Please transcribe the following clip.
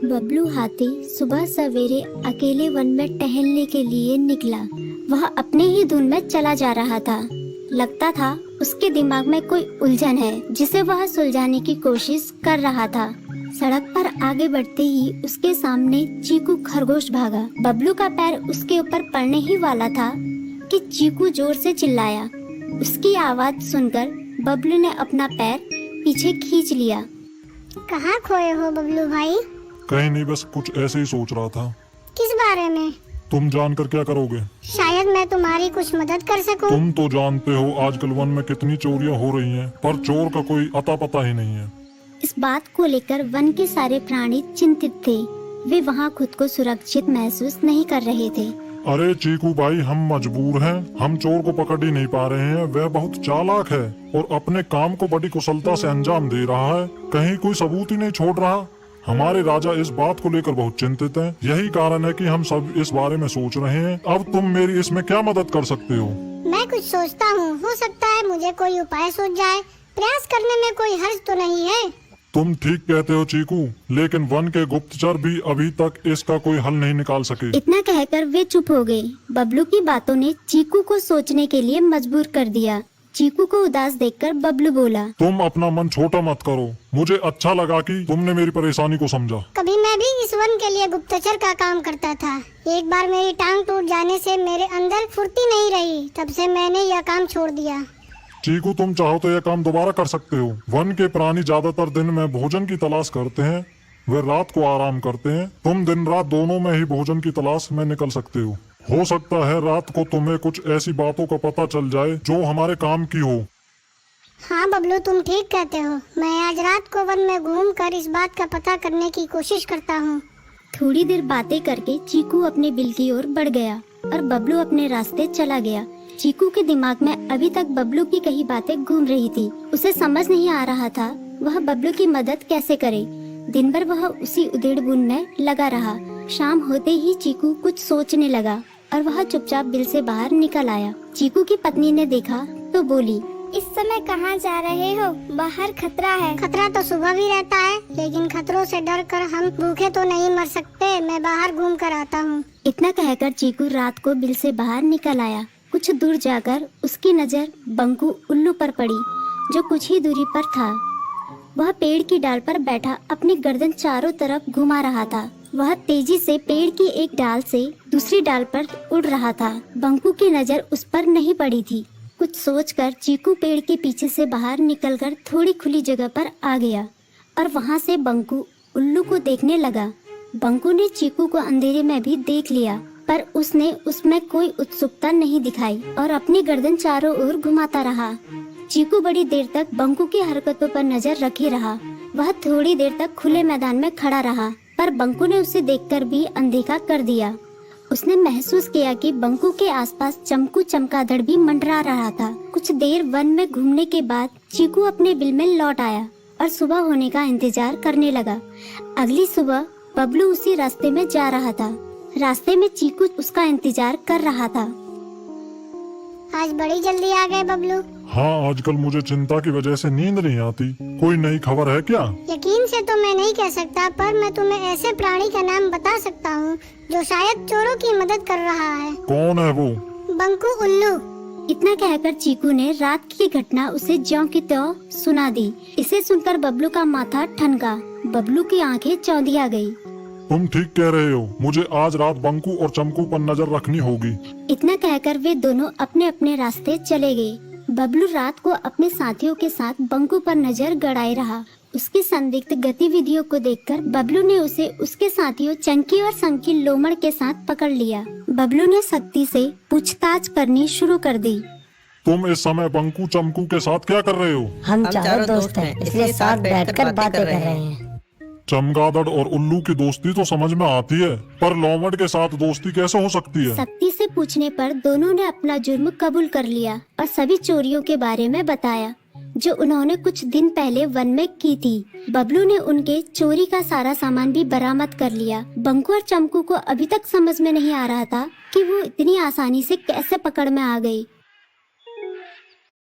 बबलू हाथी सुबह सवेरे अकेले वन में टहलने के लिए निकला। वह अपने ही धुन में चला जा रहा था। लगता था उसके दिमाग में कोई उलझन है जिसे वह सुलझाने की कोशिश कर रहा था। सड़क पर आगे बढ़ते ही उसके सामने चीकू खरगोश भागा। बबलू का पैर उसके ऊपर पड़ने ही वाला था कि चीकू जोर से चिल्लाया। उसकी आवाज सुनकर बबलू ने अपना पैर पीछे खींच लिया। कहाँ खोए हो बबलू भाई? कहीं नहीं, बस कुछ ऐसे ही सोच रहा था। किस बारे में? तुम जानकर क्या करोगे? शायद मैं तुम्हारी कुछ मदद कर सकूं। तुम तो जानते हो आजकल वन में कितनी चोरियां हो रही हैं, पर चोर का कोई अता पता ही नहीं है। इस बात को लेकर वन के सारे प्राणी चिंतित थे। वे वहाँ खुद को सुरक्षित महसूस नहीं कर रहे थे। अरे चीकू भाई, हम मजबूर हैं। हम चोर को पकड़ ही नहीं पा रहे हैं। वह बहुत चालाक है और अपने काम को बड़ी कुशलता से अंजाम दे रहा है। कहीं कोई सबूत ही नहीं छोड़ रहा। हमारे राजा इस बात को लेकर बहुत चिंतित हैं। यही कारण है कि हम सब इस बारे में सोच रहे हैं। अब तुम मेरी इसमें क्या मदद कर सकते हो? मैं कुछ सोचता हूँ, हो सकता है मुझे कोई उपाय सूझ जाए। प्रयास करने में कोई हर्ज तो नहीं है। तुम ठीक कहते हो चीकू, लेकिन वन के गुप्तचर भी अभी तक इसका कोई हल नहीं निकाल सके। इतना कहकर वे चुप हो गए। बबलू की बातों ने चीकू को सोचने के लिए मजबूर कर दिया। चीकू को उदास देखकर बबलू बोला, तुम अपना मन छोटा मत करो। मुझे अच्छा लगा कि तुमने मेरी परेशानी को समझा। कभी मैं भी इस वन के लिए गुप्तचर का काम करता था। एक बार मेरी टांग टूट जाने से मेरे अंदर फुर्ती नहीं रही। तब से मैंने यह काम छोड़ दिया। चीकू, तुम चाहो तो यह काम दोबारा कर सकते हो। वन के प्राणी ज्यादातर दिन में भोजन की तलाश करते हैं, वे रात को आराम करते हैं। तुम दिन रात दोनों में ही भोजन की तलाश में निकल सकते हो सकता है रात को तुम्हें कुछ ऐसी बातों का पता चल जाए जो हमारे काम की हो। हाँ बबलू, तुम ठीक कहते हो। मैं आज रात को वन में घूम कर इस बात का पता करने की कोशिश करता हूँ। थोड़ी देर बातें करके चीकू अपने बिल की ओर बढ़ गया और बबलू अपने रास्ते चला गया। चीकू के दिमाग में अभी तक बबलू की कई बातें घूम रही थी। उसे समझ नहीं आ रहा था वह बबलू की मदद कैसे करे। दिन भर वह उसी उधेड़-बुन में लगा रहा। शाम होते ही चीकू कुछ सोचने लगा और वह चुपचाप बिल से बाहर निकल आया। चीकू की पत्नी ने देखा तो बोली, इस समय कहाँ जा रहे हो? बाहर खतरा है। खतरा तो सुबह भी रहता है, लेकिन खतरों से डर कर हम भूखे तो नहीं मर सकते। मैं बाहर घूम कर आता हूँ। इतना कहकर चीकू रात को बिल से बाहर निकल आया। कुछ दूर जाकर उसकी नजर बंकू उल्लू पर पड़ी, जो कुछ ही दूरी पर था। वह पेड़ की डाल पर बैठा अपनी गर्दन चारों तरफ घुमा रहा था। वह तेजी से पेड़ की एक डाल से दूसरी डाल पर उड़ रहा था। बंकू की नजर उस पर नहीं पड़ी थी। कुछ सोचकर चीकू पेड़ के पीछे से बाहर निकलकर थोड़ी खुली जगह पर आ गया और वहां से बंकू उल्लू को देखने लगा। बंकू ने चीकू को अंधेरे में भी देख लिया, पर उसने उसमें कोई उत्सुकता नहीं दिखाई और अपनी गर्दन चारों ओर घुमाता रहा। चीकू बड़ी देर तक बंकू की हरकतों पर नजर रखे रहा। वह थोड़ी देर तक खुले मैदान में खड़ा रहा, पर बंकू ने उसे देखकर भी अनदेखा कर दिया। उसने महसूस किया कि बंकू के आसपास चमकू चमगादड़ भी मंडरा रहा था। कुछ देर वन में घूमने के बाद चीकू अपने बिल में लौट आया और सुबह होने का इंतजार करने लगा। अगली सुबह बबलू उसी रास्ते में जा रहा था। रास्ते में चीकू उसका इंतजार कर रहा था। आज बड़ी जल्दी आ गए बबलू। हाँ, आजकल मुझे चिंता की वजह से नींद नहीं आती। कोई नई खबर है क्या? यकीन से तो मैं नहीं कह सकता, पर मैं तुम्हें ऐसे प्राणी का नाम बता सकता हूँ जो शायद चोरों की मदद कर रहा है। कौन है वो? बंकू उल्लू। इतना कहकर चीकू ने रात की घटना उसे ज्यों की त्यों सुना दी। इसे सुनकर बबलू का माथा ठनका। बबलू की आंखें चौंधिया गई। तुम ठीक कह रहे हो। मुझे आज रात बंकू और चमकू पर नजर रखनी होगी। इतना कहकर वे दोनों अपने अपने रास्ते चले गए। बबलू रात को अपने साथियों के साथ बंकू पर नजर गड़ाए रहा। उसकी संदिग्ध गतिविधियों को देखकर बबलू ने उसे उसके साथियों चंकी और संकी लोमड़ के साथ पकड़ लिया। बबलू ने सख्ती से पूछताछ करनी शुरू कर दी। तुम इस समय बंकू चमकू के साथ क्या कर रहे हो? हम चारों दोस्त हैं, इसलिए साथ बैठकर बातें कर रहे हैं। चमगादड़ और उल्लू की दोस्ती तो समझ में आती है, पर लोमड़ के साथ दोस्ती कैसे हो सकती है? सख्ती से पूछने पर दोनों ने अपना जुर्म कबूल कर लिया और सभी चोरियों के बारे में बताया जो उन्होंने कुछ दिन पहले वन में की थी। बबलू ने उनके चोरी का सारा सामान भी बरामद कर लिया। बंकू और चमकू को अभी तक समझ में नहीं आ रहा था कि वो इतनी आसानी से कैसे पकड़ में आ गई।